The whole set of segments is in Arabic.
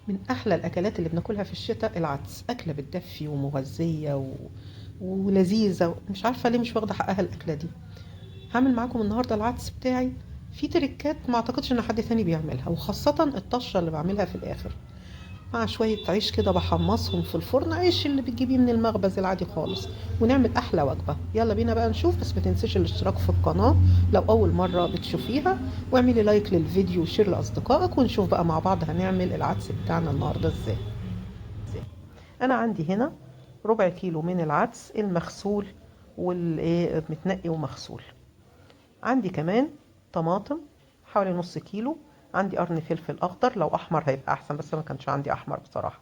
من احلى الاكلات اللي بناكلها في الشتاء العدس، اكله بتدفي ومغذيه ولذيذه. مش عارفه ليه مش واخده حقها الاكله دي. هعمل معاكم النهارده العدس بتاعي. في تريكات ما اعتقدش ان حد تاني بيعملها، وخاصه الطشه اللي بعملها في الاخر مع شويه عيش كده بحمصهم في الفرن، عيش اللي بتجيبيه من المخبز العادي خالص، ونعمل احلى وجبه. يلا بينا بقى نشوف، بس ما تنسيش الاشتراك في القناه لو اول مره بتشوفيها، واعملي لايك للفيديو وشير لاصدقائك، ونشوف بقى مع بعض هنعمل العدس بتاعنا النهارده ازاي. انا عندي هنا ربع كيلو من العدس المغسول والايه متنقي ومغسول. عندي كمان طماطم حوالي نص كيلو. عندي قرن فلفل اخضر، لو احمر هيبقى احسن بس ما كانش عندي احمر بصراحه،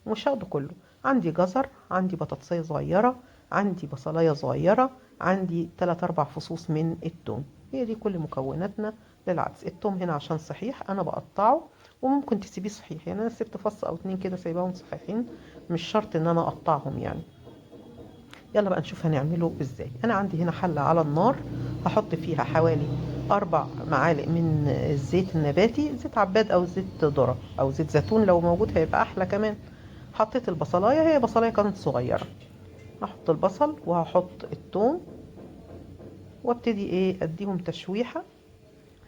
ومش هاخده كله. عندي جزر، عندي بطاطسيه صغيره، عندي بصلايه صغيره، عندي 3 4 فصوص من الثوم. هي دي كل مكوناتنا للعدس. الثوم هنا عشان صحيح انا بقطعه، وممكن تسيبيه صحيح، يعني انا سبت فص او اتنين كده سايباهم صحيحين، مش شرط ان انا اقطعهم يعني. يلا بقى نشوف هنعمله ازاي. انا عندي هنا حلة على النار، هحط فيها حوالي 4 معالق من الزيت النباتي، زيت عباد او زيت ذرة او زيت زيتون لو موجود هيبقى احلى كمان. حطيت البصلاية، هي بصلاية كانت صغيرة. هحط البصل وهحط الثوم، وابتدي اديهم تشويحة.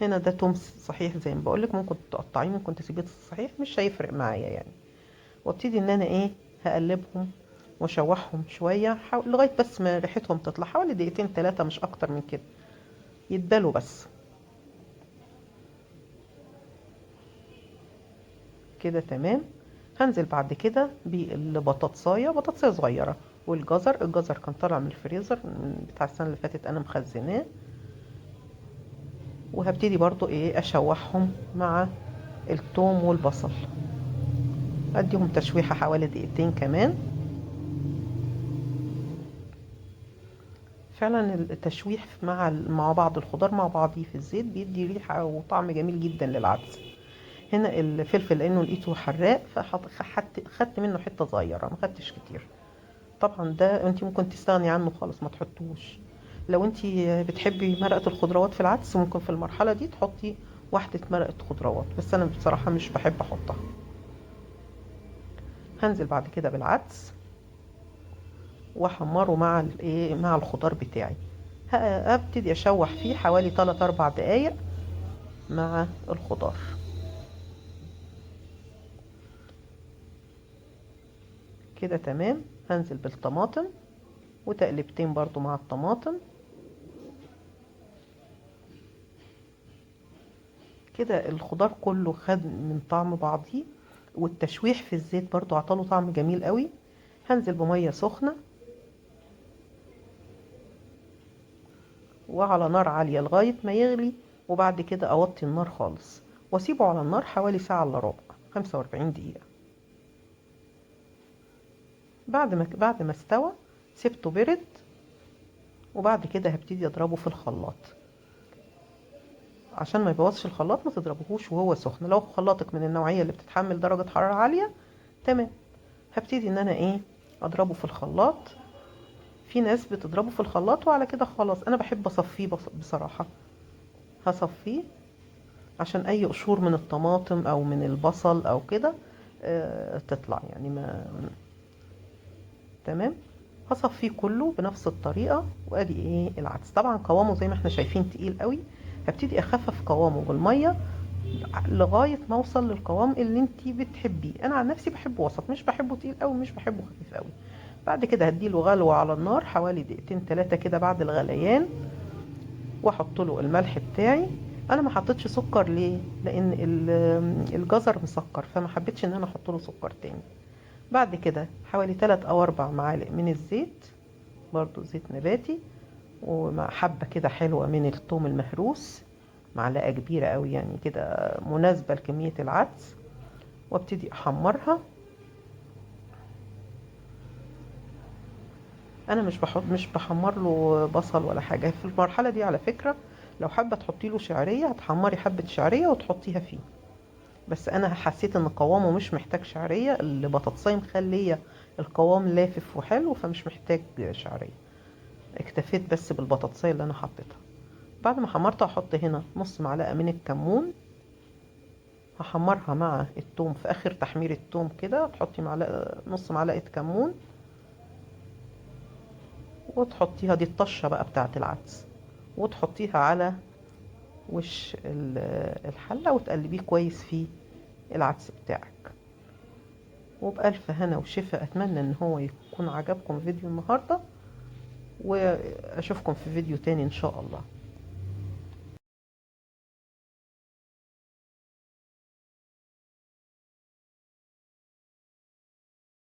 هنا ده توم صحيح زي ما بقولك، ممكن تقطعيه ممكن تسيبيه صحيح، مش هيفرق معايا يعني. وابتدي ان انا هقلبهم واشوحهم شويه لغايه بس ما ريحتهم تطلع، حوالي دقيقتين 3 مش اكتر من كده، يتبالوا بس. كده تمام. هنزل بعد كده بطاطسايه صغيره، والجزر، الجزر كان طالع من الفريزر بتاع السنه اللي فاتت انا مخزناه. وهبتدي برضو اشوحهم مع الثوم والبصل، اديهم تشويحه حوالي دقيقتين كمان. فعلا التشويح مع بعض الخضار مع بعضيه في الزيت بيدي ريحة وطعم جميل جدا للعدس. هنا الفلفل لانه لقيته حراق خدت منه حتة صغيرة، ما خدتش كتير. طبعا ده انت ممكن تستغني عنه خالص ما تحطوش. لو انت بتحبي مرقة الخضروات في العدس ممكن في المرحلة دي تحطي واحدة مرقة خضروات، بس انا بصراحة مش بحب احطها. هنزل بعد كده بالعدس واحمره مع الخضار بتاعي. هبتدي اشوح فيه حوالي 3 4 دقايق مع الخضار. كده تمام. هنزل بالطماطم وتقلبتين برضو مع الطماطم. كده الخضار كله خد من طعم بعضيه، والتشويح في الزيت برضو عطاله طعم جميل قوي. هنزل بمية سخنة وعلى نار عالية لغاية ما يغلي، وبعد كده اوطي النار خالص واسيبه على النار حوالي ساعة الا ربع، 45 دقيقة. بعد ما استوى سبته برد، وبعد كده هبتدي اضربه في الخلاط. عشان ما يبوظش الخلاط ما تضربهوش وهو سخن. لو خلاطك من النوعية اللي بتتحمل درجة حرارة عالية تمام. هبتدي ان انا اضربه في الخلاط. في ناس بتضربه في الخلاط وعلى كده خلاص، انا بحب اصفيه بصراحة. هصفيه عشان اي قشور من الطماطم او من البصل او كده تطلع يعني ما. تمام. هصفيه كله بنفس الطريقة. وادي العدس طبعا قوامه زي ما احنا شايفين تقيل قوي. هبتدي اخفف قوامه بالمية لغاية ما اوصل للقوام اللي انتي بتحبيه. انا عن نفسي بحبه وسط، مش بحبه تقيل قوي مش بحبه خفيف قوي. بعد كده هديله غلوة على النار حوالي دقيقتين 3 كده بعد الغليان، واحط له الملح بتاعي. انا ما حطيتش سكر ليه؟ لان الجزر مسكر، فما حبيتش ان انا احط له سكر تاني. بعد كده حوالي 3 او 4 معالق من الزيت، برضو زيت نباتي، ومع حبة كده حلوة من الثوم المهروس، معلقة كبيرة قوي يعني كده مناسبة لكمية العدس. وابتدي احمرها. انا مش بحمر له بصل ولا حاجة في المرحلة دي على فكرة. لو حابة تحطي له شعرية هتحمري حبة شعرية وتحطيها فيه، بس انا حسيت ان قوامه مش محتاج شعرية. البطاطساية مخلية القوام لافف وحلو فمش محتاج شعرية. اكتفيت بس بالبطاطساية اللي انا حطيتها. بعد ما حمرتها هحط هنا نص معلقة من الكمون. هحمرها مع التوم في اخر تحمير التوم كده. تحطي نص معلقه كمون، وتحطيها، دي الطشه بقى بتاعه العدس، وتحطيها على وش الحله وتقلبيه كويس فيه العدس بتاعك. وبألف هنا وشفا. اتمنى ان هو يكون عجبكم فيديو النهارده، واشوفكم في فيديو تاني ان شاء الله.